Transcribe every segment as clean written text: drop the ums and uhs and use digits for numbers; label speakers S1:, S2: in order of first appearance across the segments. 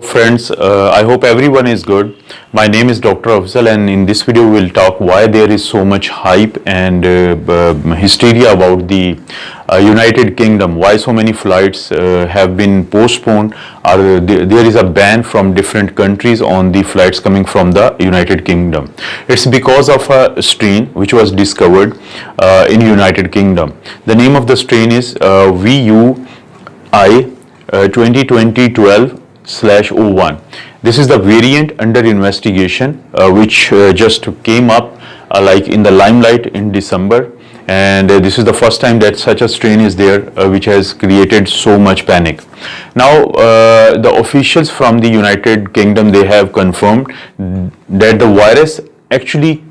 S1: Friends, I hope everyone is good. My name is Dr. Afzal, and in this video we will talk why there is so much hype and hysteria about the United Kingdom, why so many flights have been postponed, or there is a ban from different countries on the flights coming from the United Kingdom. It's because of a strain which was discovered in United Kingdom. The name of the strain is VUI 2020-12/01. This is the variant under investigation, which just came up like in the limelight in December, and this is the first time that such a strain is there, which has created so much panic. Now, the officials from the United Kingdom, they have confirmed that the virus actually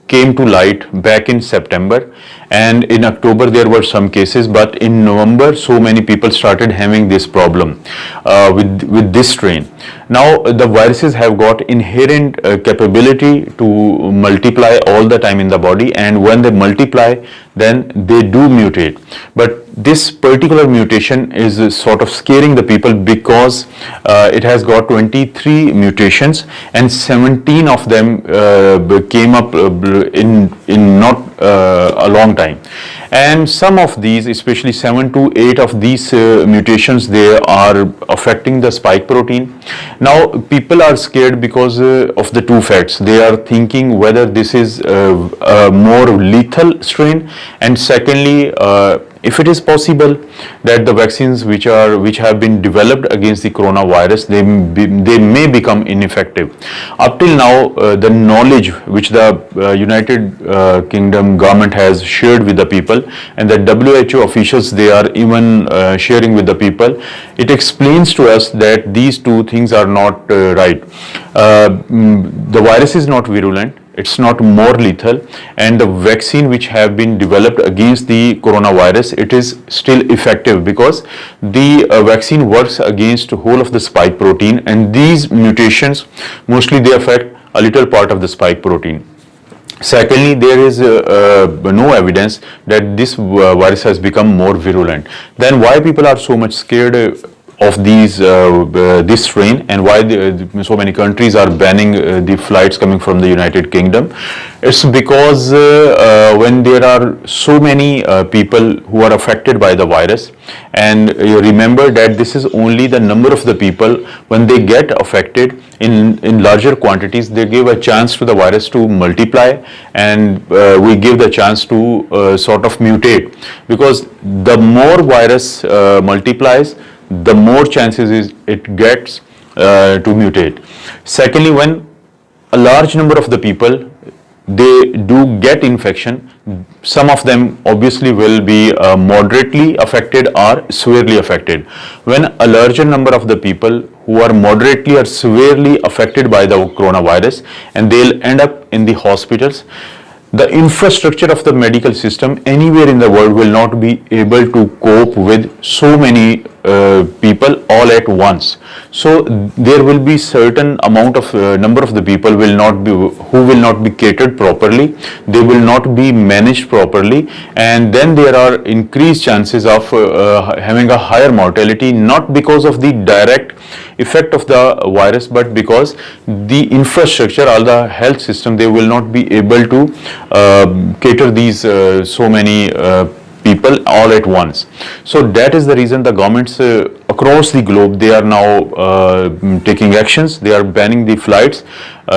S1: came to light back in September, and in October there were some cases, but in November so many people started having this problem with this strain. Now the viruses have got inherent capability to multiply all the time in the body, and when they multiply then they do mutate. But this particular mutation is sort of scaring the people because it has got 23 mutations, and 17 of them came up in not a long time. And some of these, especially 7 to 8 of these mutations, they are affecting the spike protein. Now people are scared because of the two facts. They are thinking whether this is a more lethal strain, and secondly, if it is possible that the vaccines which have been developed against the coronavirus, they may become ineffective. Up till now, the knowledge which the United Kingdom government has shared with the people, and the WHO officials, they are even sharing with the people, it explains to us that these two things are not right. The virus is not virulent, it's not more lethal, and the vaccine which have been developed against the coronavirus, it is still effective because the vaccine works against whole of the spike protein, and these mutations mostly they affect a little part of the spike protein. Secondly, there is no evidence that this virus has become more virulent. Then why people are so much scared of this strain, and why so many countries are banning the flights coming from the United Kingdom? It's because when there are so many people who are affected by the virus, and you remember that this is only the number of the people when they get affected in larger quantities, they give a chance to the virus to multiply, and we give the chance to sort of mutate, because the more virus multiplies, the more chances is it gets to mutate. Secondly, when a large number of the people they do get infection, some of them obviously will be moderately affected or severely affected. When a larger number of the people who are moderately or severely affected by the coronavirus, and they'll end up in the hospitals, the infrastructure of the medical system anywhere in the world will not be able to cope with so many people all at once. So there will be certain amount of number of the people who will not be catered properly, they will not be managed properly, and then there are increased chances of having a higher mortality, not because of the direct effect of the virus, but because the infrastructure or the health system, they will not be able to cater these so many people all at once. So that is the reason the governments across the globe, they are now taking actions. They are banning the flights.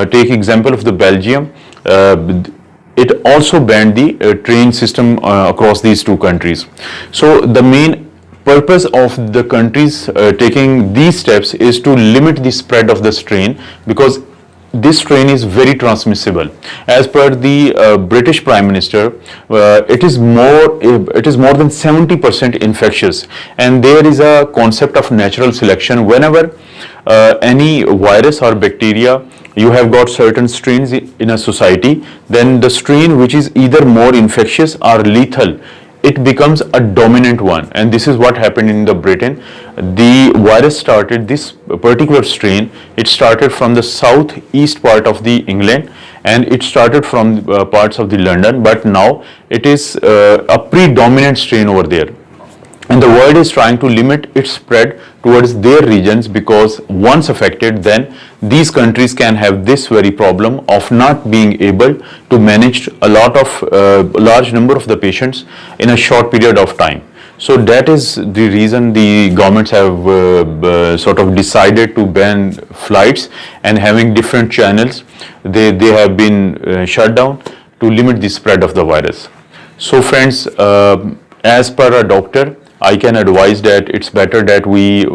S1: Take example of the Belgium. It also banned the train system across these two countries. So the main purpose of the countries taking these steps is to limit the spread of the strain, because this strain is very transmissible. As per the British Prime Minister, it is more than 70% infectious, and there is a concept of natural selection. Whenever any virus or bacteria, you have got certain strains in a society, then the strain which is either more infectious or lethal, it becomes a dominant one, and this is what happened in the Britain. The virus started, this particular strain, it started from the southeast part of the England, and it started from parts of the London, but now it is a predominant strain over there. and the world is trying to limit its spread towards their regions, because once affected, then these countries can have this very problem of not being able to manage a large number of the patients in a short period of time. So that is the reason the governments have sort of decided to ban flights, and having different channels, they have been shut down to limit the spread of the virus. So friends, as per a doctor, I can advise that it's better that we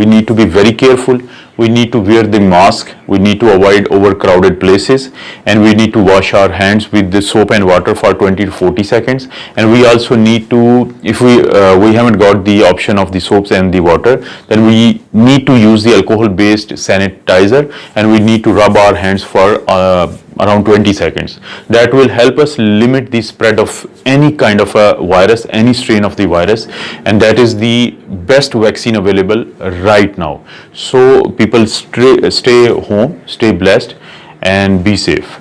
S1: need to be very careful. We need to wear the mask. We need to avoid overcrowded places, and we need to wash our hands with the soap and water for 20 to 40 seconds. And we also need to, if we haven't got the option of the soaps and the water, then we need to use the alcohol-based sanitizer, and we need to rub our hands for around 20 seconds. That will help us limit the spread of any kind of a virus, any strain of the virus, and that is the best vaccine available right now. So people stay home, stay blessed, and be safe.